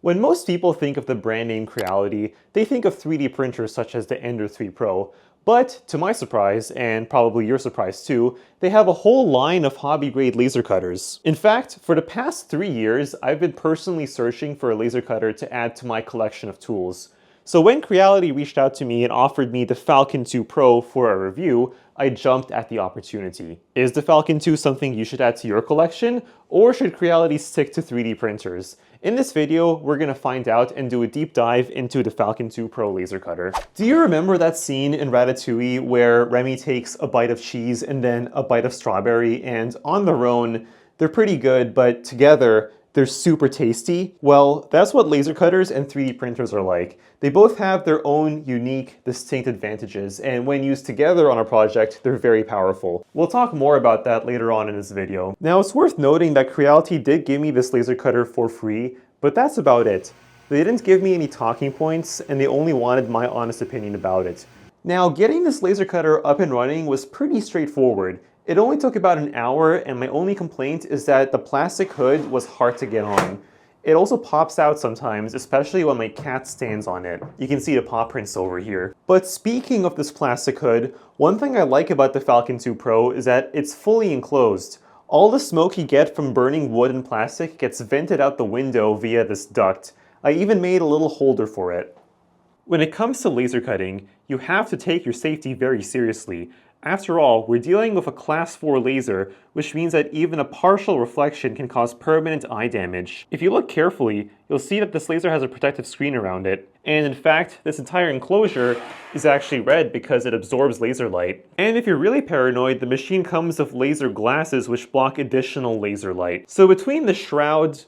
When most people think of the brand name Creality, they think of 3D printers such as the Ender 3 Pro. But, to my surprise, and probably your surprise too, they have a whole line of hobby-grade laser cutters. In fact, for the past 3 years, I've been personally searching for a laser cutter to add to my collection of tools. So when Creality reached out to me and offered me the Falcon 2 Pro for a review, I jumped at the opportunity. Is the Falcon 2 something you should add to your collection, or should Creality stick to 3D printers? In this video, we're gonna find out and do a deep dive into the Falcon 2 Pro laser cutter. Do you remember that scene in Ratatouille where Remy takes a bite of cheese and then a bite of strawberry, and on their own, they're pretty good, but together, they're super tasty? Well, that's what laser cutters and 3D printers are like. They both have their own unique, distinct advantages, and when used together on a project, they're very powerful. We'll talk more about that later on in this video. Now, it's worth noting that Creality did give me this laser cutter for free, but that's about it. They didn't give me any talking points, and they only wanted my honest opinion about it. Now, getting this laser cutter up and running was pretty straightforward. It only took about an hour, and my only complaint is that the plastic hood was hard to get on. It also pops out sometimes, especially when my cat stands on it. You can see the paw prints over here. But speaking of this plastic hood, one thing I like about the Falcon 2 Pro is that it's fully enclosed. All the smoke you get from burning wood and plastic gets vented out the window via this duct. I even made a little holder for it. When it comes to laser cutting, you have to take your safety very seriously. After all, we're dealing with a class 4 laser, which means that even a partial reflection can cause permanent eye damage. If you look carefully, you'll see that this laser has a protective screen around it. And in fact, this entire enclosure is actually red because it absorbs laser light. And if you're really paranoid, the machine comes with laser glasses which block additional laser light. So between the shroud,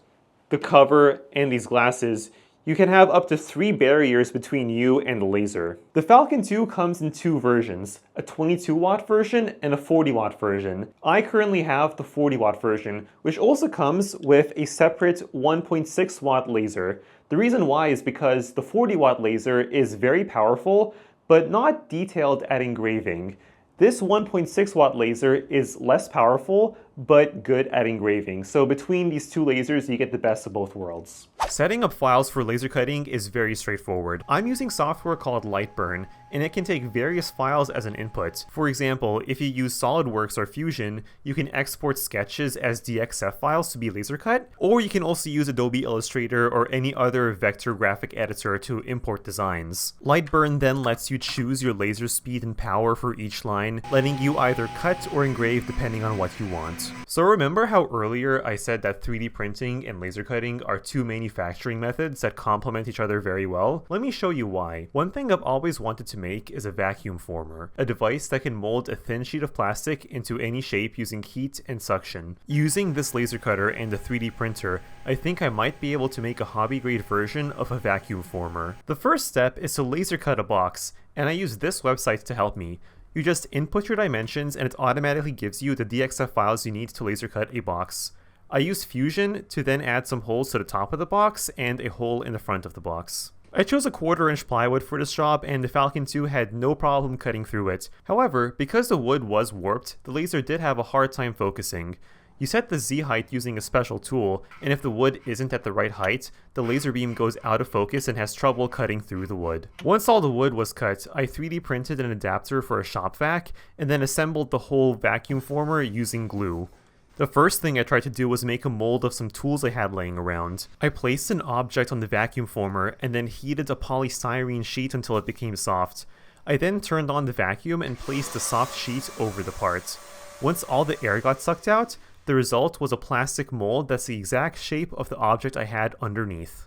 the cover, and these glasses, you can have up to 3 barriers between you and the laser. The Falcon 2 comes in 2 versions, a 22-watt version and a 40-watt version. I currently have the 40-watt version, which also comes with a separate 1.6-watt laser. The reason why is because the 40-watt laser is very powerful, but not detailed at engraving. This 1.6-watt laser is less powerful, but good at engraving. So between these 2 lasers, you get the best of both worlds. Setting up files for laser cutting is very straightforward. I'm using software called Lightburn, and it can take various files as an input. For example, if you use SolidWorks or Fusion, you can export sketches as DXF files to be laser cut, or you can also use Adobe Illustrator or any other vector graphic editor to import designs. Lightburn then lets you choose your laser speed and power for each line, letting you either cut or engrave depending on what you want. So remember how earlier I said that 3D printing and laser cutting are 2 manufacturing methods that complement each other very well? Let me show you why. One thing I've always wanted to make is a vacuum former, a device that can mold a thin sheet of plastic into any shape using heat and suction. Using this laser cutter and a 3D printer, I think I might be able to make a hobby-grade version of a vacuum former. The first step is to laser cut a box, and I use this website to help me. You just input your dimensions and it automatically gives you the DXF files you need to laser cut a box. I use Fusion to then add some holes to the top of the box and a hole in the front of the box. I chose a 1/4-inch plywood for this job, and the Falcon 2 had no problem cutting through it. However, because the wood was warped, the laser did have a hard time focusing. You set the Z height using a special tool, and if the wood isn't at the right height, the laser beam goes out of focus and has trouble cutting through the wood. Once all the wood was cut, I 3D printed an adapter for a shop vac, and then assembled the whole vacuum former using glue. The first thing I tried to do was make a mold of some tools I had laying around. I placed an object on the vacuum former and then heated a polystyrene sheet until it became soft. I then turned on the vacuum and placed the soft sheet over the part. Once all the air got sucked out, the result was a plastic mold that's the exact shape of the object I had underneath.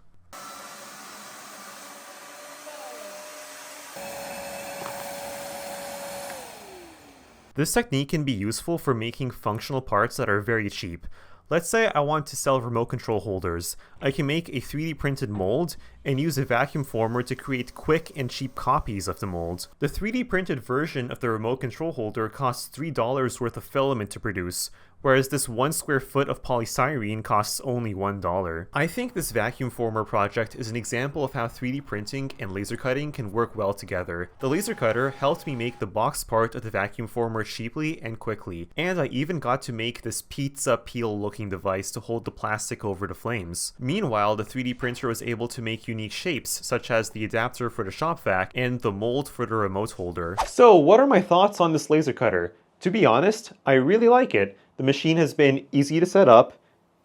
This technique can be useful for making functional parts that are very cheap. Let's say I want to sell remote control holders. I can make a 3D printed mold and use a vacuum former to create quick and cheap copies of the mold. The 3D printed version of the remote control holder costs $3 worth of filament to produce, whereas this 1 square foot of polystyrene costs only $1. I think this vacuum former project is an example of how 3D printing and laser cutting can work well together. The laser cutter helped me make the box part of the vacuum former cheaply and quickly, and I even got to make this pizza peel looking device to hold the plastic over the flames. Meanwhile, the 3D printer was able to make unique shapes, such as the adapter for the shop vac and the mold for the remote holder. So what are my thoughts on this laser cutter? To be honest, I really like it. The machine has been easy to set up,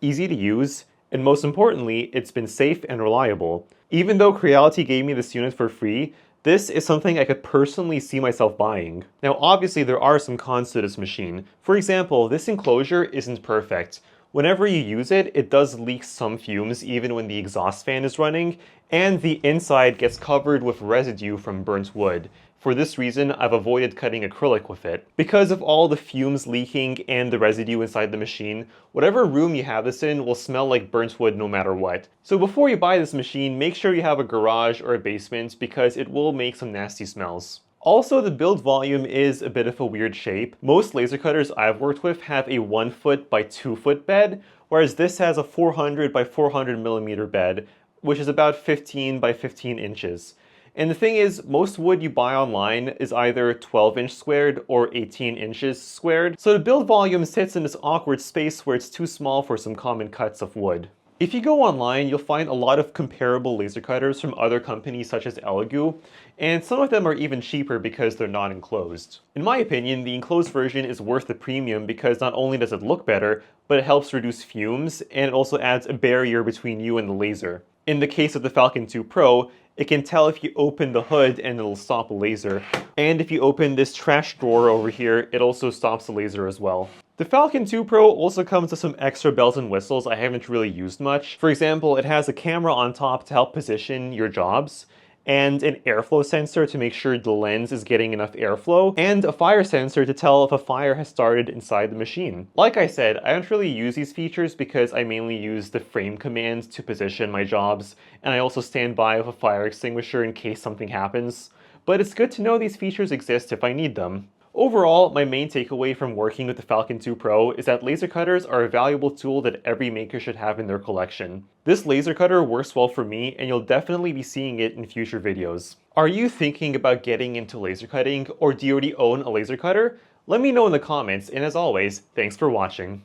easy to use, and most importantly, it's been safe and reliable. Even though Creality gave me this unit for free, this is something I could personally see myself buying. Now obviously there are some cons to this machine. For example, this enclosure isn't perfect. Whenever you use it, it does leak some fumes even when the exhaust fan is running, and the inside gets covered with residue from burnt wood. For this reason, I've avoided cutting acrylic with it. Because of all the fumes leaking and the residue inside the machine, whatever room you have this in will smell like burnt wood no matter what. So before you buy this machine, make sure you have a garage or a basement because it will make some nasty smells. Also, the build volume is a bit of a weird shape. Most laser cutters I've worked with have a 1 foot by 2 foot bed, whereas this has a 400 by 400 millimeter bed, which is about 15 by 15 inches. And the thing is, most wood you buy online is either 12-inch squared or 18 inches squared, so the build volume sits in this awkward space where it's too small for some common cuts of wood. If you go online, you'll find a lot of comparable laser cutters from other companies such as Elegoo, and some of them are even cheaper because they're not enclosed. In my opinion, the enclosed version is worth the premium because not only does it look better, but it helps reduce fumes, and it also adds a barrier between you and the laser. In the case of the Falcon 2 Pro, it can tell if you open the hood and it'll stop a laser. And if you open this trash drawer over here, it also stops the laser as well. The Falcon 2 Pro also comes with some extra bells and whistles I haven't really used much. For example, it has a camera on top to help position your jobs, and an airflow sensor to make sure the lens is getting enough airflow, and a fire sensor to tell if a fire has started inside the machine. Like I said, I don't really use these features because I mainly use the frame command to position my jobs, and I also stand by with a fire extinguisher in case something happens. But it's good to know these features exist if I need them. Overall, my main takeaway from working with the Falcon 2 Pro is that laser cutters are a valuable tool that every maker should have in their collection. This laser cutter works well for me, and you'll definitely be seeing it in future videos. Are you thinking about getting into laser cutting, or do you already own a laser cutter? Let me know in the comments, and as always, thanks for watching.